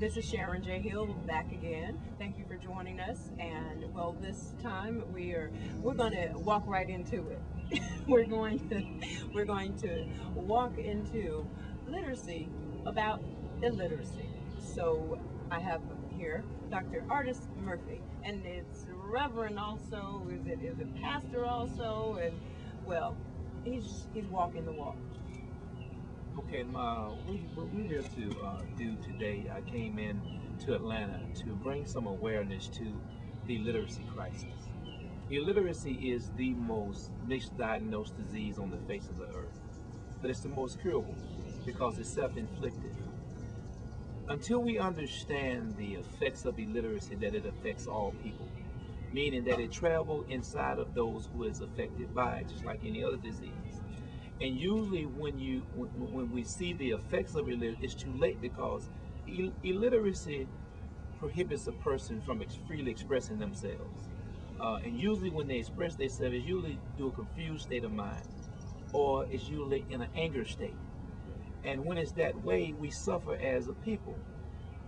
This is Sharon J. Hill back again. Thank you for joining us. And well, this time we're going to walk right into it. we're going to walk into literacy about illiteracy. So I have here Dr. Murphy, and it's Reverend also. Is it Pastor also? And well, he's walking the walk. Okay, what we're here to do today, I came in to Atlanta to bring some awareness to the literacy crisis. Illiteracy is the most misdiagnosed disease on the face of the earth, but it's the most curable because it's self-inflicted. Until we understand the effects of illiteracy, that it affects all people, meaning that it travels inside of those who is affected by it, just like any other disease. And usually when we see the effects of illiteracy, it's too late because illiteracy prohibits a person from freely expressing themselves. And usually when they express themselves, it's usually through a confused state of mind, or it's usually in an anger state. And when it's that way, we suffer as a people.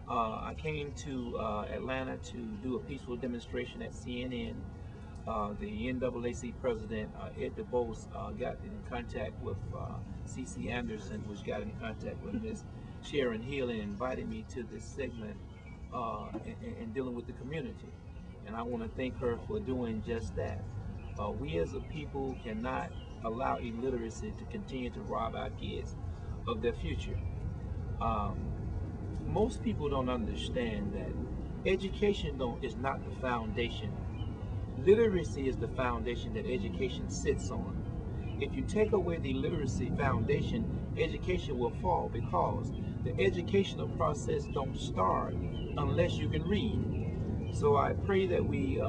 I came to Atlanta to do a peaceful demonstration at CNN. The NAAC president, Ed DuBose, got in contact with C.C. Anderson, which got in contact with Ms. Sharon Hill and invited me to this segment in dealing with the community. And I want to thank her for doing just that. We as a people cannot allow illiteracy to continue to rob our kids of their future. Most people don't understand that education is not the foundation. Literacy is the foundation that education sits on. If you take away the literacy foundation, education will fall because the educational process don't start unless you can read. So I pray that we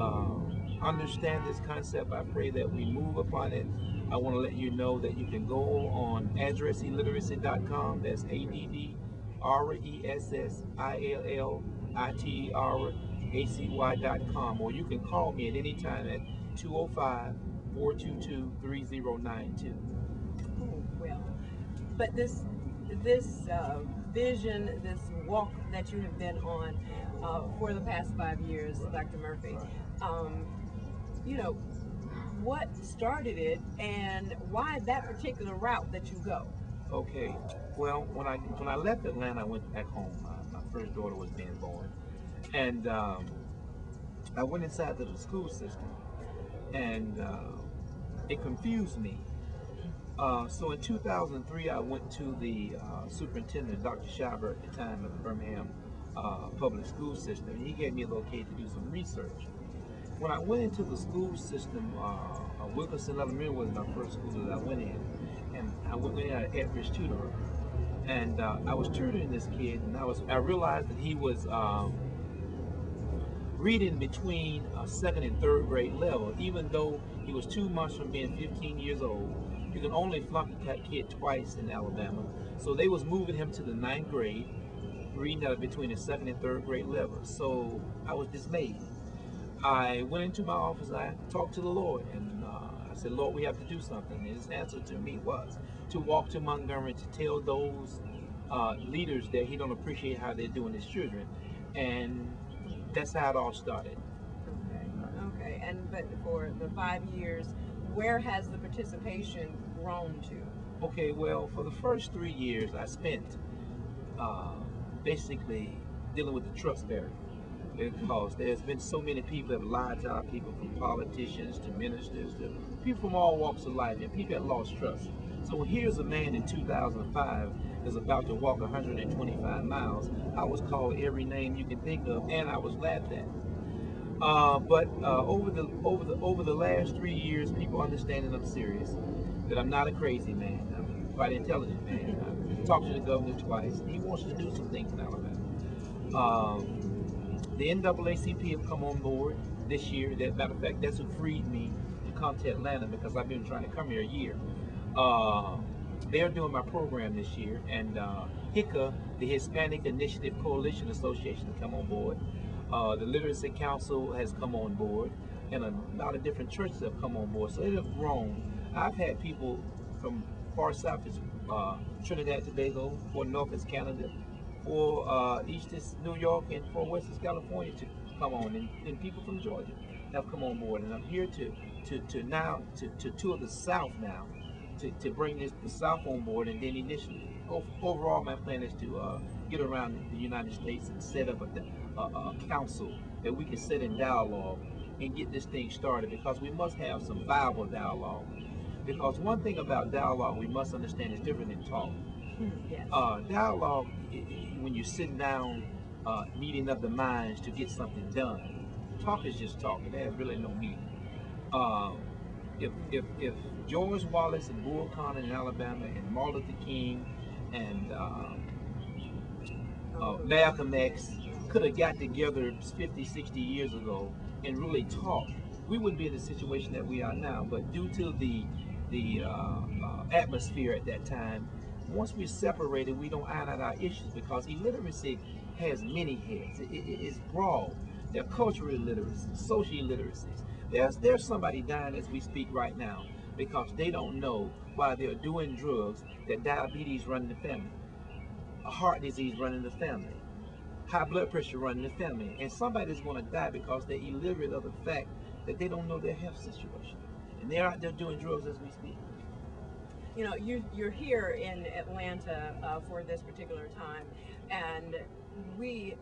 understand this concept. I pray that we move upon it. I want to let you know that you can go on addressilliteracy.com. That's ADDRESSILLITERACY.com, or you can call me at any time at 205-422-3092. Oh, well, but this vision, this walk that you have been on for the past 5 years, Dr. Murphy, what started it and why that particular route that you go? Okay, well, when I left Atlanta, I went back home. My first daughter was being born, and I went inside to the school system, and it confused me. So in 2003, I went to the superintendent, Dr. Sharon, at the time of the Birmingham public school system, and he gave me the okay to do some research. When I went into the school system, Wilkinson Elementary was my first school that I went in, and I went in at Edwards tutor, and I was tutoring this kid, and I realized that he was reading between second and third grade level, even though he was 2 months from being 15 years old. You can only flunk that kid twice in Alabama, so they was moving him to the 9th grade, reading at between the second and third grade level. So I was dismayed. I went into my office and I talked to the Lord, and I said, Lord, we have to do something. And his answer to me was to walk to Montgomery to tell those leaders that he don't appreciate how they're doing his children. And that's how it all started. Okay. And but for the 5 years, where has the participation grown to? Okay, well, for the first 3 years, I spent basically dealing with the trust barrier, because there's been so many people that have lied to our people, from politicians to ministers to people from all walks of life, and people have lost trust. So here's a man in 2005 is about to walk 125 miles. I was called every name you can think of, and I was laughed at. But over the last 3 years, people understand that I'm serious, that I'm not a crazy man. I'm quite intelligent man. I've talked to the governor twice. He wants to do some things in Alabama. The NAACP have come on board this year. Matter of fact, that's what freed me to come to Atlanta, because I've been trying to come here a year. They're doing my program this year, and HICA, the Hispanic Initiative Coalition Association, has come on board. The Literacy Council has come on board, and a lot of different churches have come on board. So it have grown. I've had people from far south as Trinidad, Tobago, far north as Canada, for East New York and for West California to come on, and people from Georgia have come on board, and I'm here to now to tour the South now, to bring the South on board, and then initially overall my plan is to get around the United States and set up a council that we can sit in dialogue and get this thing started, because we must have some viable dialogue. Because one thing about dialogue we must understand is different than talk. Yes. Dialogue, when you're sitting down, meeting of the minds to get something done. Talk is just talk. It has really no meaning. If George Wallace and Bull Connor in Alabama and Martin Luther King and Malcolm X could have got together 50, 60 years ago and really talked, we wouldn't be in the situation that we are now. But due to the atmosphere at that time, once we're separated, we don't iron out our issues, because illiteracy has many heads. It's broad. There are cultural illiteracies, social illiteracies. There's somebody dying as we speak right now because they don't know, while they're doing drugs, that diabetes running the family, a heart disease running the family, high blood pressure running the family, and somebody's going to die because they're illiterate of the fact that they don't know their health situation, and they're out there doing drugs as we speak. You know, you're here in Atlanta for this particular time, and we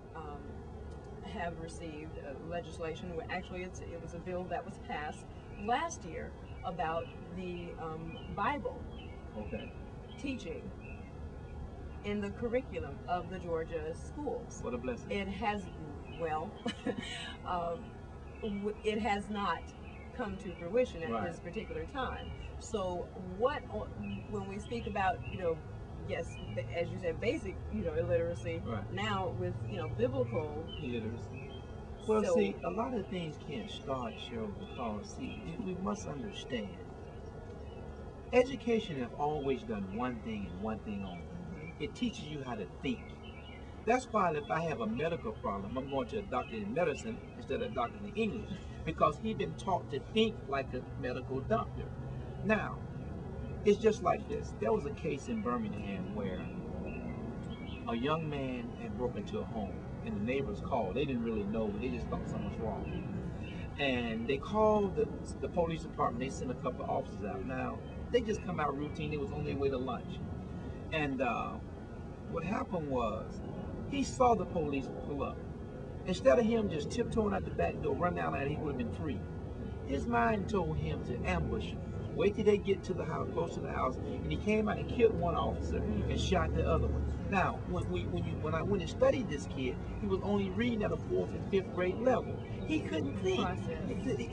have received legislation. Actually, it was a bill that was passed last year about the Bible teaching in the curriculum of the Georgia schools. What a blessing. It has, well, it has not come to fruition at this particular time. So when we speak about, yes, as you said, basic, illiteracy, now with, biblical illiteracy. Well, see, a lot of things can't start, Sharon, because, we must understand, education has always done one thing and one thing only. It teaches you how to think. That's why if I have a medical problem, I'm going to a doctor in medicine instead of a doctor in English, because he's been taught to think like a medical doctor. Now, it's just like this. There was a case in Birmingham where a young man had broken into a home, and the neighbors called. They didn't really know, but they just thought something was wrong. And they called the police department. They sent a couple of officers out. Now, they just come out routine. They was on their way to lunch. And what happened was, he saw the police pull up. Instead of him just tiptoeing out the back door, run down there, he would have been free. His mind told him to ambush him. Wait till they get to the house, close to the house, and he came out and killed one officer and shot the other one. Now, when I went and studied this kid, he was only reading at a 4th and 5th grade level. He couldn't think.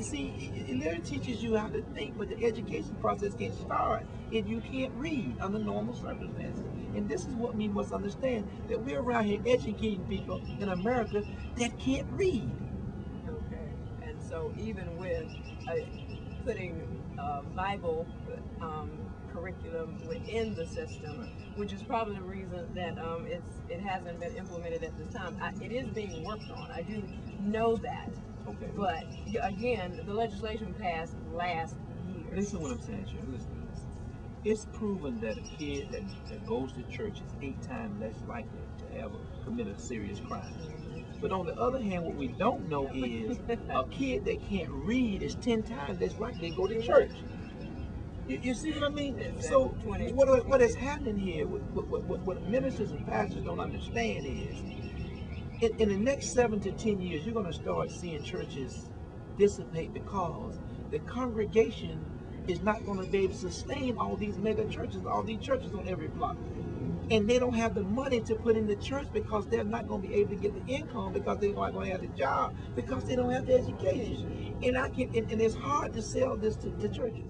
See, it literally teaches you how to think, but the education process can't start if you can't read under normal circumstances. And this is what we must understand, that we're around here educating people in America that can't read. Okay, and so even with putting Bible curriculum within the system, which is probably the reason that it hasn't been implemented at this time. It is being worked on. I do know that. Okay. But again, the legislation passed last year. Listen to what I'm saying, Sharon. Listen to this. It's proven that a kid that goes to church is 8 times less likely to have committed a serious crime. But on the other hand, what we don't know is a kid that can't read is 10 times less likely to go to church. You see what I mean? So what is happening here, what ministers and pastors don't understand is, in the next 7 to 10 years, you're going to start seeing churches dissipate, because the congregation is not going to be able to sustain all these mega churches, all these churches on every block. And they don't have the money to put in the church, because they're not going to be able to get the income, because they're not going to have the job, because they don't have the education. And it's hard to sell this to churches.